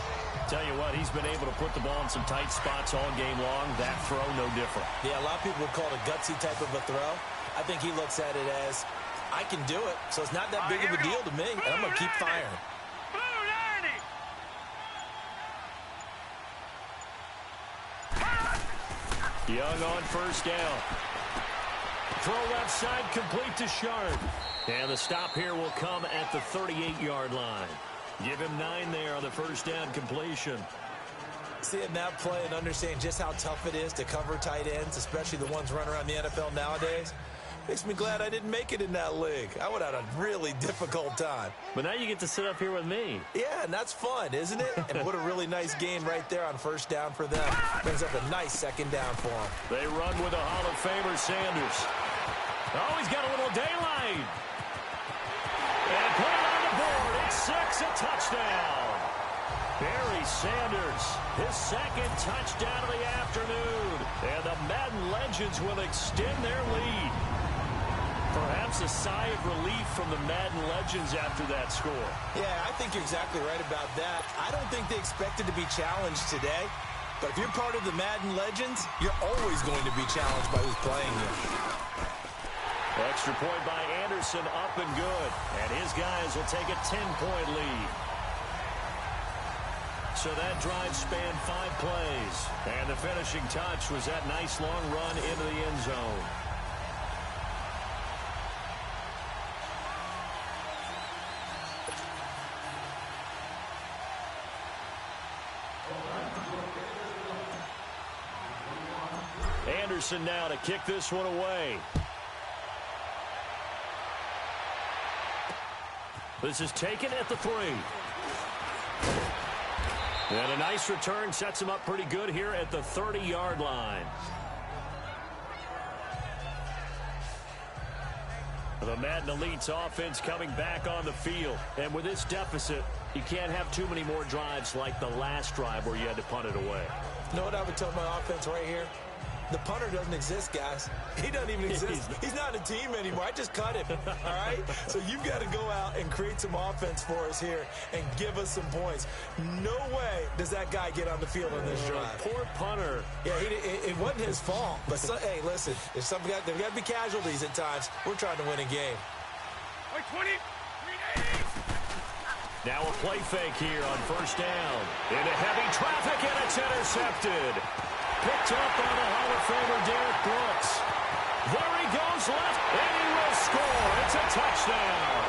Tell you what, he's been able to put the ball in some tight spots all game long. That throw, no different. Yeah, a lot of people would call it a gutsy type of a throw. I think he looks at it as, I can do it, so it's not that big of a deal to me, and I'm going to keep firing. Young on first down. Throw left side, complete to Sharp. And the stop here will come at the 38-yard line. Give him 9 there on the first down completion. Seeing that play and understanding just how tough it is to cover tight ends, especially the ones running around the NFL nowadays, makes me glad I didn't make it in that league. I would have had a really difficult time. But now you get to sit up here with me. Yeah, and that's fun, isn't it? And what a really nice gain right there on first down for them. Brings up a nice second down for them. They run with a Hall of Famer, Sanders. Oh, he's got a little daylight. And put it on the board. It's 6, a touchdown. Barry Sanders, his second touchdown of the afternoon. And the Madden Legends will extend their lead. Perhaps a sigh of relief from the Madden Legends after that score. Yeah, I think you're exactly right about that. I don't think they expected to be challenged today. But if you're part of the Madden Legends, you're always going to be challenged by who's playing you. Extra point by Anderson, up and good. And his guys will take a 10-point lead. So that drive spanned 5 plays. And the finishing touch was that nice long run into the end zone. Anderson now to kick this one away. This is taken at the 3. And a nice return sets him up pretty good here at the 30-yard line. The Madden Elites offense coming back on the field. And with this deficit, you can't have too many more drives like the last drive where you had to punt it away. You know what I would tell my offense right here? The punter doesn't exist, guys. He doesn't even exist. He's not a team anymore. I just cut him, all right? So you've got to go out and create some offense for us here and give us some points. No way does that guy get on the field on this drive. Poor punter. Yeah, it wasn't his fault. But, hey, listen, there's got to be casualties at times. We're trying to win a game. Wait, 20. Now a play fake here on first down. Into heavy traffic, and it's intercepted. Picked up by the Hall of Famer Derek Brooks. There he goes left, and he will score. It's a touchdown.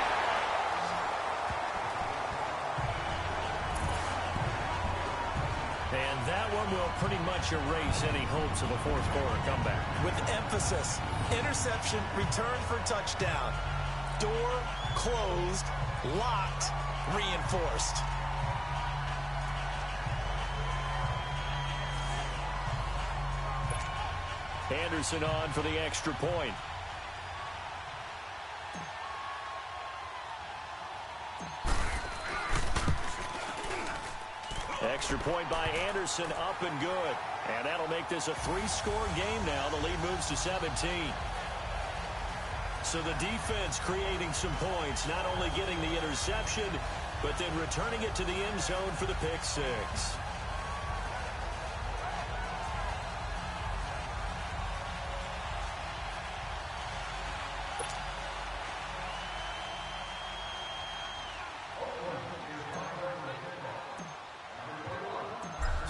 And that one will pretty much erase any hopes of a fourth quarter comeback. With emphasis, interception, return for touchdown. Door closed, locked, reinforced. Anderson on for the extra point. Extra point by Anderson, up and good. And that'll make this a 3-score game now. The lead moves to 17. So the defense creating some points, not only getting the interception, but then returning it to the end zone for the pick six.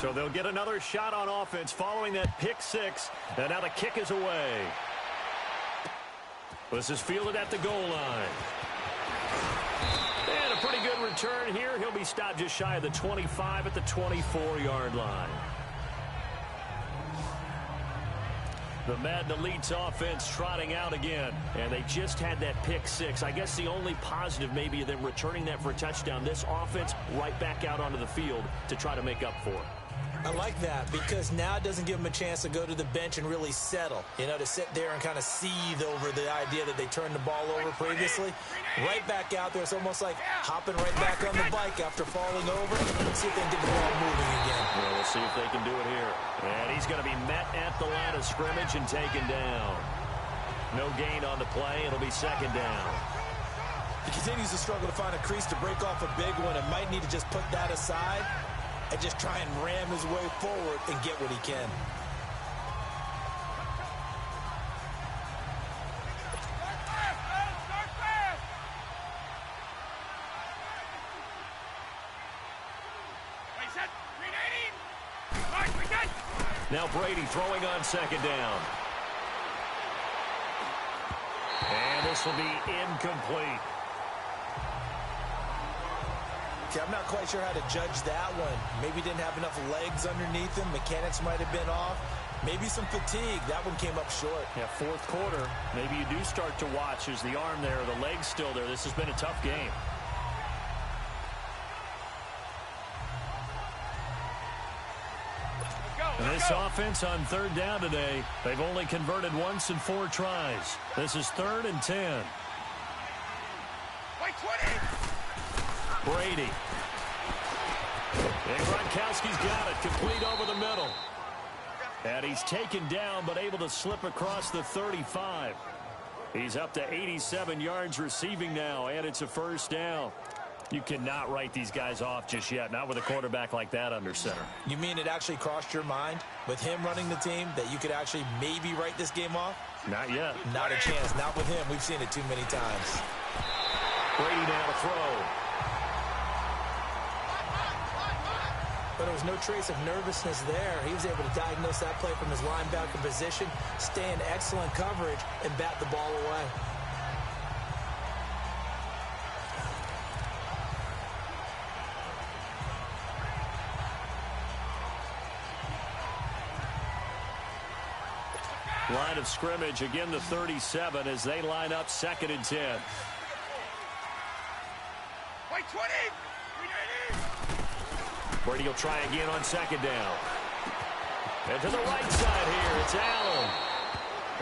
So they'll get another shot on offense following that pick six. And now the kick is away. This is fielded at the goal line. And a pretty good return here. He'll be stopped just shy of the 25 at the 24-yard line. The Madden Elites offense trotting out again. And they just had that pick six. I guess the only positive maybe of them returning that for a touchdown. This offense right back out onto the field to try to make up for it. I like that because now it doesn't give them a chance to go to the bench and really settle, you know, to sit there and kind of seethe over the idea that they turned the ball over previously. Right back out there. It's almost like hopping right back on the bike after falling over. Let's see if they can get the ball moving again. Well, we'll see if they can do it here. And he's going to be met at the line of scrimmage and taken down. No gain on the play. It'll be second down. He continues to struggle to find a crease to break off a big one and might need to just put that aside and just try and ram his way forward and get what he can. Now Brady throwing on second down. And this will be incomplete. Okay, I'm not quite sure how to judge that one. Maybe didn't have enough legs underneath him. Mechanics might have been off. Maybe some fatigue. That one came up short. Yeah, fourth quarter. Maybe you do start to watch. Is the arm there, the leg's still there? This has been a tough game. This offense on third down today, they've only converted once in 4 tries. This is 3rd and 10. Brady. And Gronkowski's got it. Complete over the middle. And he's taken down, but able to slip across the 35. He's up to 87 yards receiving now, and it's a first down. You cannot write these guys off just yet, not with a quarterback like that under center. You mean it actually crossed your mind with him running the team that you could actually maybe write this game off? Not yet. Not a chance. Not with him. We've seen it too many times. Brady now to throw. But there was no trace of nervousness there. He was able to diagnose that play from his linebacker position, stay in excellent coverage, and bat the ball away. Line of scrimmage, again the 37 as they line up 2nd and 10. Wait, 20! Brady will try again on 2nd down. And to the right side here, it's Allen.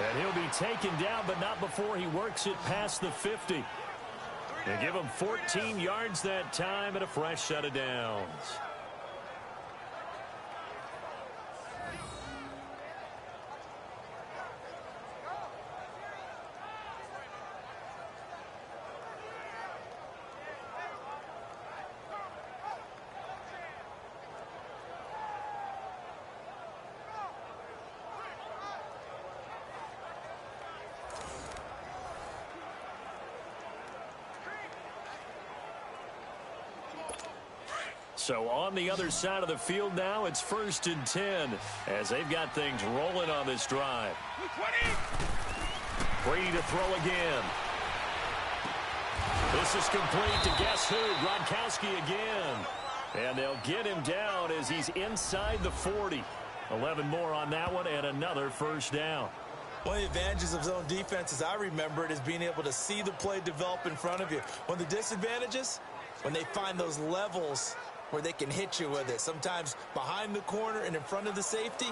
And he'll be taken down, but not before he works it past the 50. They give him 14 yards that time and a fresh set of downs. So on the other side of the field now, it's 1st and 10 as they've got things rolling on this drive. 20. Brady to throw again. This is complete to guess who? Gronkowski again. And they'll get him down as he's inside the 40. 11 more on that one and another first down. One of the advantages of zone defense, as I remember it, is being able to see the play develop in front of you. One of the disadvantages, when they find those levels where they can hit you with it, sometimes behind the corner and in front of the safety,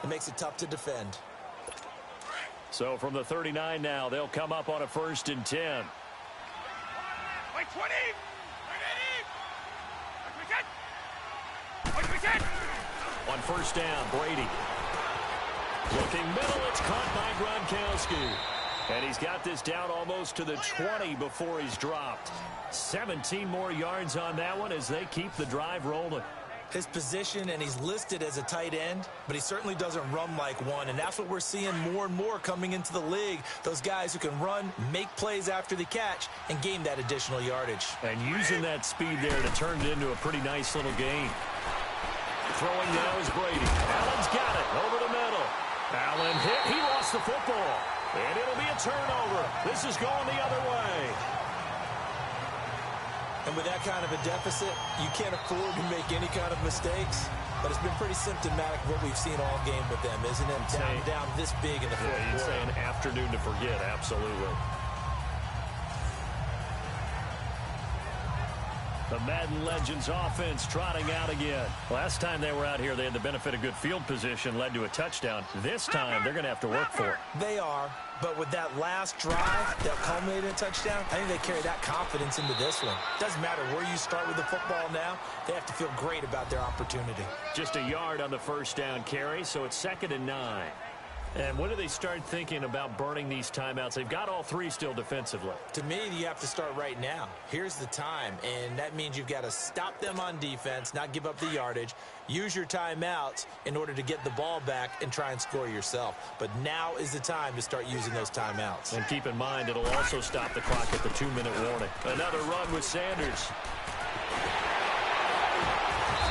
it makes it tough to defend. So from the 39 now, they'll come up on a 1st and 10. Wait, 20. On 1st down, Brady. Looking middle, it's caught by Gronkowski. And he's got this down almost to the 20 before he's dropped. 17 more yards on that one as they keep the drive rolling. His position, and he's listed as a tight end, but he certainly doesn't run like one, and that's what we're seeing more and more coming into the league. Those guys who can run, make plays after the catch, and gain that additional yardage. And using that speed there to turn it into a pretty nice little gain. Throwing now is Brady. Allen's got it over the middle. Allen hit. He lost the football. And it'll be a turnover. This is going the other way. And with that kind of a deficit, you can't afford to make any kind of mistakes. But it's been pretty symptomatic of what we've seen all game with them, isn't it? Down this big in the fourth quarter. You'd say an afternoon to forget, absolutely. The Madden Legends offense trotting out again. Last time they were out here, they had the benefit of good field position, led to a touchdown. This time, they're going to have to work for it. They are, but with that last drive that culminated in a touchdown, I think they carry that confidence into this one. Doesn't matter where you start with the football now, they have to feel great about their opportunity. Just a yard on the 1st down carry, so it's 2nd and 9. And when do they start thinking about burning these timeouts? They've got all 3 still defensively. To me, you have to start right now. Here's the time, and that means you've got to stop them on defense, not give up the yardage, use your timeouts in order to get the ball back and try and score yourself. But now is the time to start using those timeouts. And keep in mind, it'll also stop the clock at the 2-minute warning. Another run with Sanders.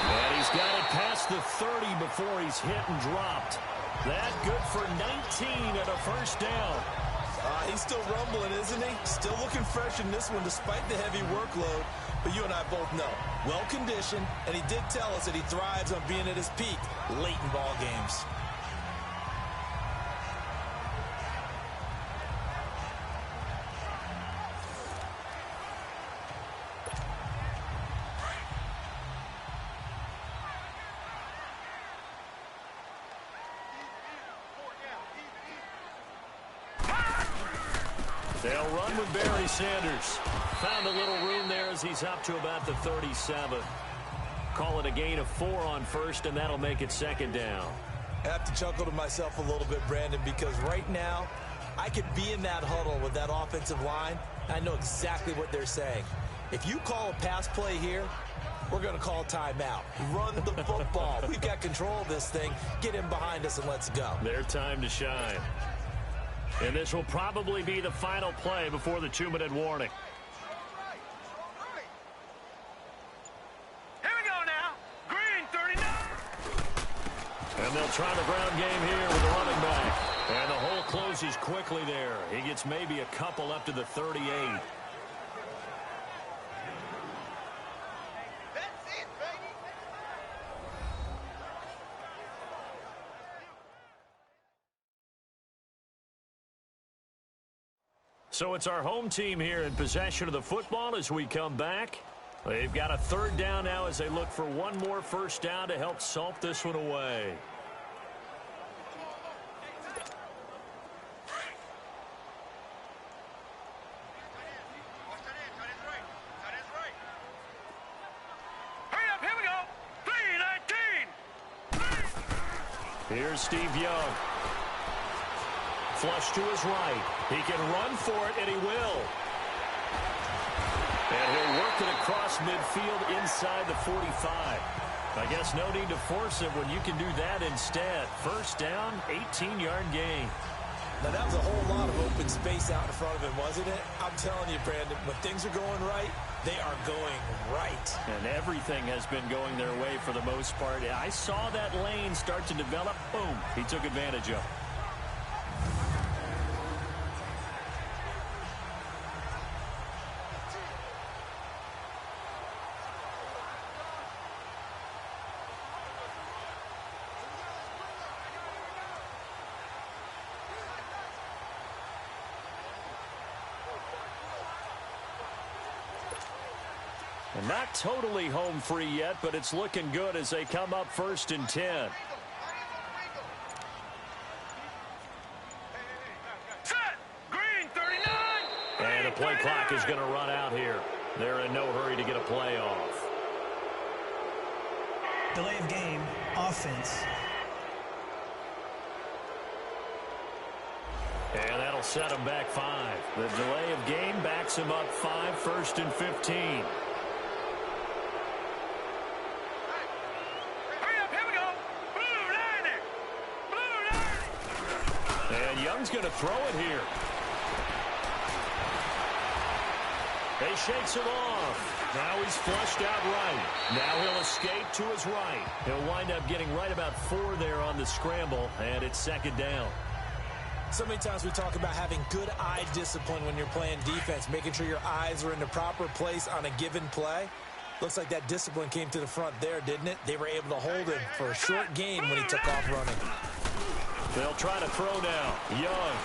And he's got it past the 30 before he's hit and dropped. That good for 19 at a 1st down. He's still rumbling, isn't he? Still looking fresh in this one despite the heavy workload. But you and I both know, well-conditioned, and he did tell us that he thrives on being at his peak late in ball games. They'll run with Barry Sanders. Found a little room there as he's up to about the 37. Call it a gain of 4 on 1st, and that'll make it 2nd down. I have to chuckle to myself a little bit, Brandon, because right now I could be in that huddle with that offensive line, and I know exactly what they're saying. If you call a pass play here, we're going to call timeout. Run the football. We've got control of this thing. Get in behind us and let's go. Their time to shine. And this will probably be the final play before the 2-minute warning. Here we go now. Green 39. And they'll try the ground game here with the running back. And the hole closes quickly there. He gets maybe a couple up to the 38. So it's our home team here in possession of the football as we come back. They've got a 3rd down now as they look for one more 1st down to help salt this one away. Hurry up, here we go. 3-19. Here's Steve Young. Flush to his right. He can run for it, and he will. And he'll work it across midfield inside the 45. I guess no need to force it when you can do that instead. 1st down, 18-yard gain. Now, that was a whole lot of open space out in front of him, wasn't it? I'm telling you, Brandon, when things are going right, they are going right. And everything has been going their way for the most part. I saw that lane start to develop. Boom. He took advantage of it. And not totally home free yet, but it's looking good as they come up 1st and 10. Set. Green 39. And the play clock is going to run out here. They're in no hurry to get a play off. Delay of game, offense. And that'll set him back 5. The delay of game backs him up 5, 1st and 15. Young's going to throw it here. He shakes him off. Now he's flushed out right. Now he'll escape to his right. He'll wind up getting right about 4 there on the scramble, and it's 2nd down. So many times we talk about having good eye discipline when you're playing defense, making sure your eyes are in the proper place on a given play. Looks like that discipline came to the front there, didn't it? They were able to hold him for a short gain when he took off running. They'll try to throw now. Young.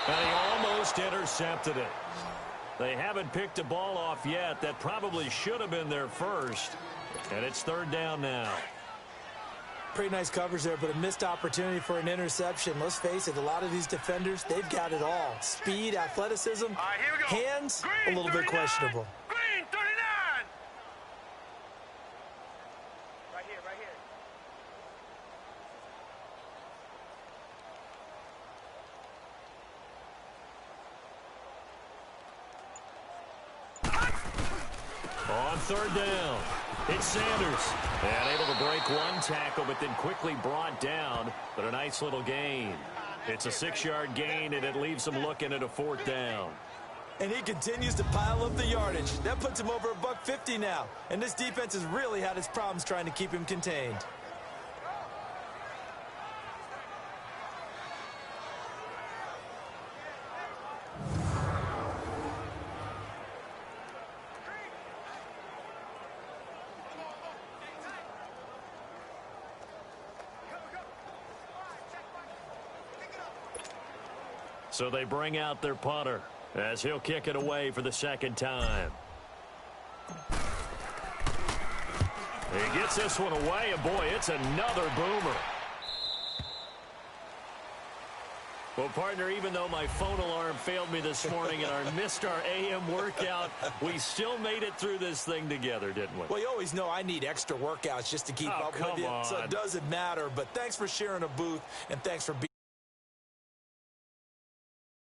And he almost intercepted it. They haven't picked a ball off yet. That probably should have been their first. And it's 3rd down now. Pretty nice coverage there, but a missed opportunity for an interception. Let's face it, a lot of these defenders, they've got it all. Speed, athleticism, hands, a little bit questionable. Green 39. Right here, right here. On 3rd down, it's Sanders. And able to break 1 tackle, but then quickly brought down. But a nice little gain. It's a 6-yard gain, and it leaves him looking at a 4th down. And he continues to pile up the yardage. That puts him over $150 now. And this defense has really had its problems trying to keep him contained. So they bring out their punter as he'll kick it away for the 2nd time. He gets this one away, and boy, it's another boomer. Well, partner, even though my phone alarm failed me this morning and I missed our AM workout, we still made it through this thing together, didn't we? Well, you always know I need extra workouts just to keep up with you, so it doesn't matter. But thanks for sharing a booth, and thanks for being